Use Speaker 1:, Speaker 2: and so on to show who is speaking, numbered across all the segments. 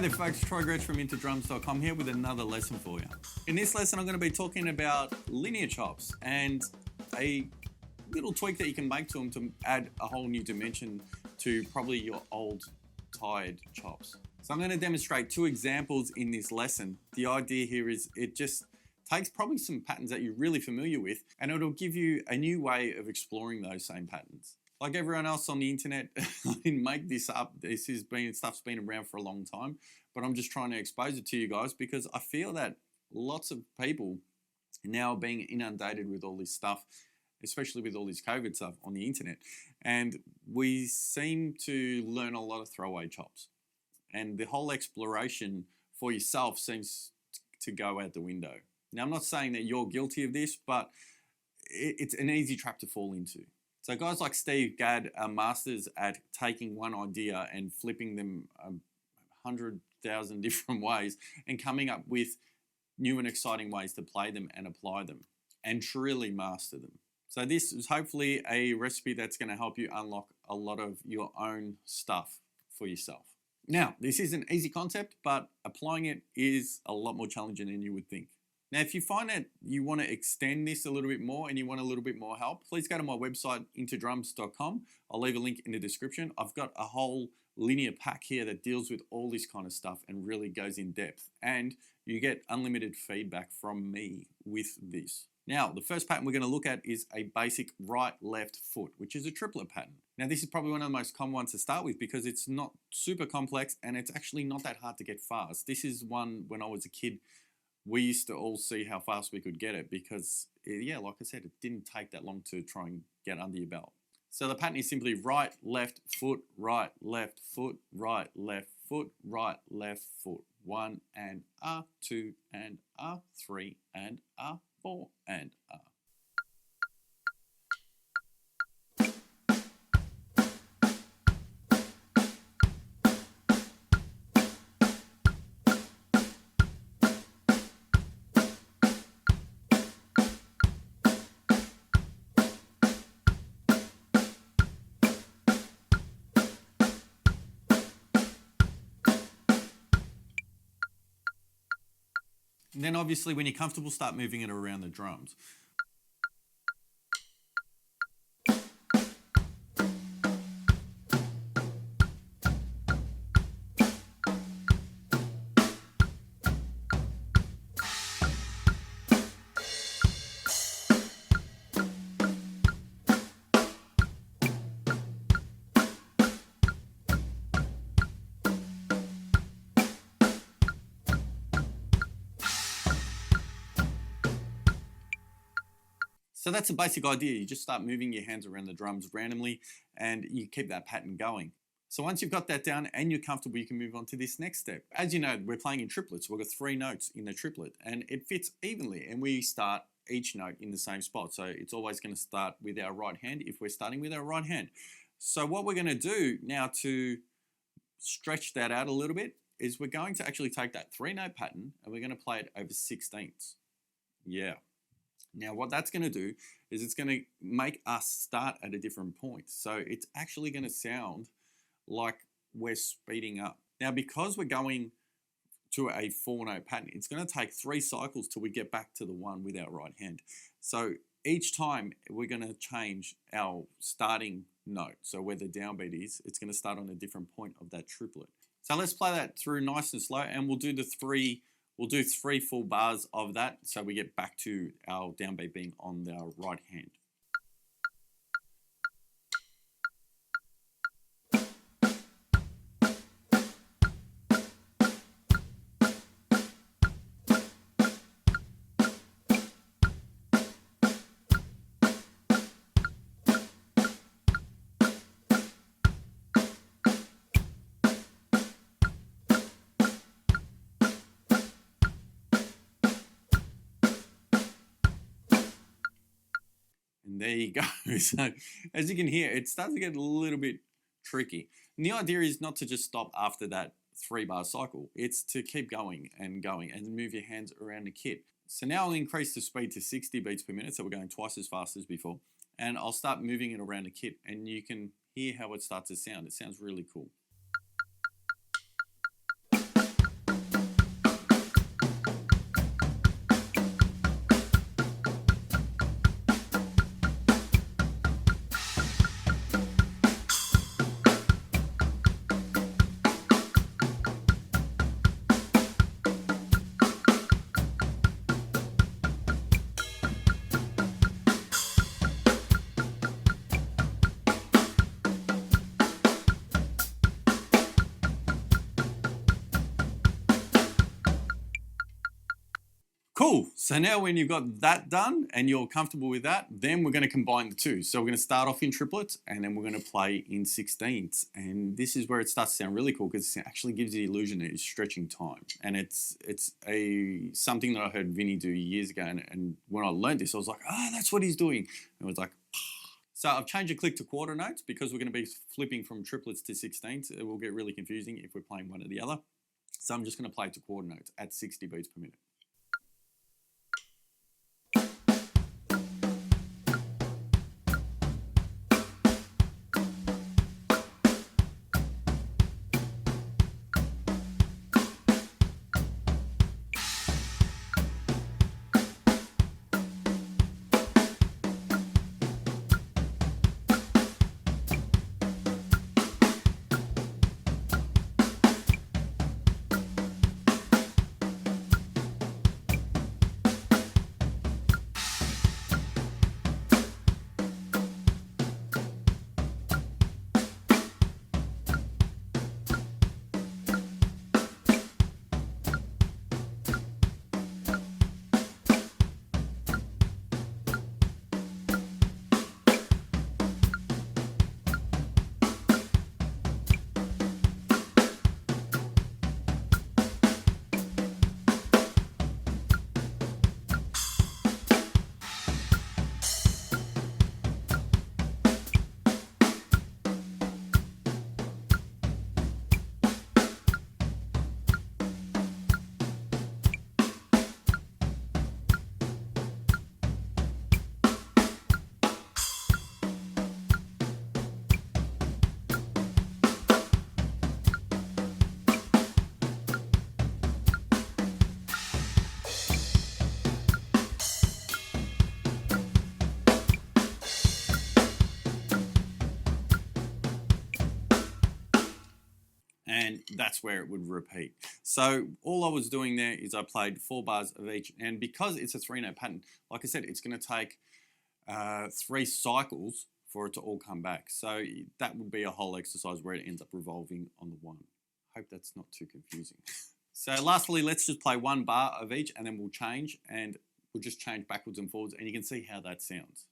Speaker 1: Hi there folks, Troy Gretsch from IntoDrums.com here with another lesson for you. In this lesson I'm going to be talking about linear chops and a little tweak that you can make to them to add a whole new dimension to probably your old tired chops. So I'm going to demonstrate two examples in this lesson. The idea here is it just takes probably some patterns that you're really familiar with and it'll give you a new way of exploring those same patterns. Like everyone else on the internet, I didn't make this up. Stuff's been around for a long time, but I'm just trying to expose it to you guys because I feel that lots of people now are being inundated with all this stuff, especially with all this COVID stuff on the internet. And we seem to learn a lot of throwaway chops. And the whole exploration for yourself seems to go out the window. Now, I'm not saying that you're guilty of this, but it's an easy trap to fall into. So guys like Steve Gadd are masters at taking one idea and flipping them 100,000 different ways and coming up with new and exciting ways to play them and apply them and truly master them. So this is hopefully a recipe that's going to help you unlock a lot of your own stuff for yourself. Now, this is an easy concept, but applying it is a lot more challenging than you would think. Now, if you find that you want to extend this a little bit more and you want a little bit more help, please go to my website, IntoDrums.com. I'll leave a link in the description. I've got a whole linear pack here that deals with all this kind of stuff and really goes in depth. And you get unlimited feedback from me with this. Now, the first pattern we're going to look at is a basic right-left foot, which is a triplet pattern. Now, this is probably one of the most common ones to start with because it's not super complex and it's actually not that hard to get fast. This is one when I was a kid, we used to all see how fast we could get it because, yeah, like I said, it didn't take that long to try and get under your belt. So the pattern is simply right, left foot, right, left foot, right, left foot, right, left foot. 1 and R, 2 and R, 3 and R, 4 and R. And then obviously when you're comfortable, start moving it around the drums. So that's the basic idea. You just start moving your hands around the drums randomly and you keep that pattern going. So once you've got that down and you're comfortable, you can move on to this next step. As you know, we're playing in triplets. We've got 3 notes in the triplet and it fits evenly and we start each note in the same spot. So it's always going to start with our right hand if we're starting with our right hand. So what we're going to do now to stretch that out a little bit is we're going to actually take that 3-note pattern and we're going to play it over 16ths. Yeah. Now what that's going to do is it's going to make us start at a different point. So it's actually going to sound like we're speeding up. Now because we're going to a 4-note pattern, it's going to take 3 cycles till we get back to the one with our right hand. So each time we're going to change our starting note. So where the downbeat is, it's going to start on a different point of that triplet. So let's play that through nice and slow and we'll do 3 full bars of that so we get back to our downbeat being on our right hand. And there you go. So as you can hear, it starts to get a little bit tricky. And the idea is not to just stop after that 3-bar cycle. It's to keep going and move your hands around the kit. So now I'll increase the speed to 60 beats per minute. So we're going twice as fast as before. And I'll start moving it around the kit and you can hear how it starts to sound. It sounds really cool. So now when you've got that done and you're comfortable with that, then we're going to combine the two. So we're going to start off in triplets and then we're going to play in 16ths. And this is where it starts to sound really cool because it actually gives the illusion that it's stretching time. And it's something that I heard Vinny do years ago. And when I learned this, I was like, oh, that's what he's doing. And it was like, so I've changed a click to quarter notes because we're going to be flipping from triplets to 16ths. It will get really confusing if we're playing one or the other. So I'm just going to play to quarter notes at 60 beats per minute. And that's where it would repeat. So all I was doing there is I played 4 bars of each, and because it's a 3-note pattern, like I said, it's going to take 3 cycles for it to all come back. So that would be a whole exercise where it ends up revolving on the one. Hope that's not too confusing. So lastly, let's just play 1 bar of each and then we'll change, and we'll just change backwards and forwards, and you can see how that sounds.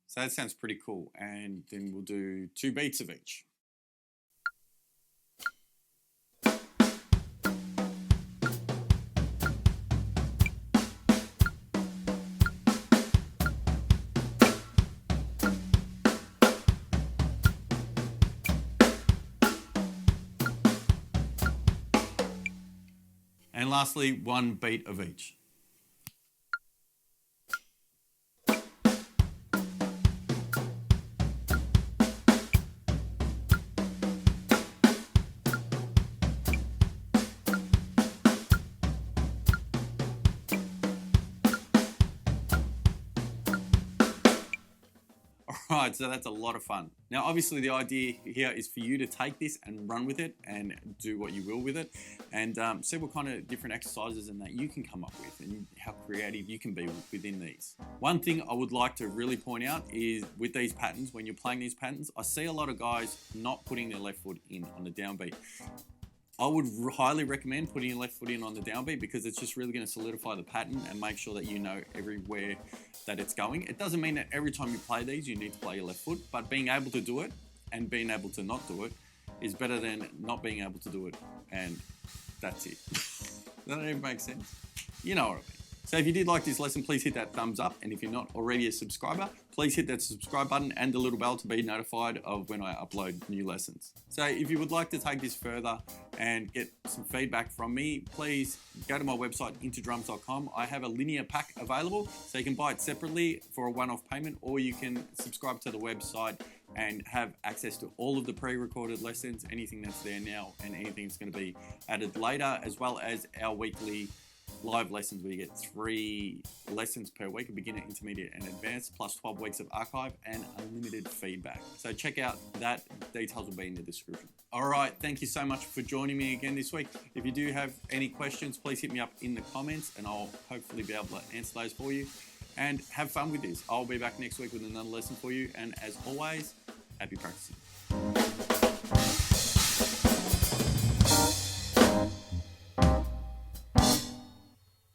Speaker 1: So that sounds pretty cool. And then we'll do 2 beats of each. And lastly, 1 beat of each. Right, so that's a lot of fun. Now, obviously the idea here is for you to take this and run with it and do what you will with it, and see what kind of different exercises and that you can come up with and how creative you can be within these. One thing I would like to really point out is with these patterns, when you're playing these patterns, I see a lot of guys not putting their left foot in on the downbeat. I would highly recommend putting your left foot in on the downbeat because it's just really going to solidify the pattern and make sure that you know everywhere that it's going. It doesn't mean that every time you play these you need to play your left foot, but being able to do it and being able to not do it is better than not being able to do it and that's it. Does that even make sense? You know what I mean. So if you did like this lesson, please hit that thumbs up, and if you're not already a subscriber, please hit that subscribe button and the little bell to be notified of when I upload new lessons. So if you would like to take this further and get some feedback from me, please go to my website, intodrums.com. I have a linear pack available, so you can buy it separately for a one-off payment, or you can subscribe to the website and have access to all of the pre-recorded lessons, anything that's there now and anything that's going to be added later, as well as our weekly live lessons where you get 3 lessons per week, a beginner, intermediate, and advanced, plus 12 weeks of archive and unlimited feedback. So check out that. Details will be in the description. All right, thank you so much for joining me again this week. If you do have any questions, please hit me up in the comments and I'll hopefully be able to answer those for you. And have fun with this. I'll be back next week with another lesson for you. And as always, happy practicing.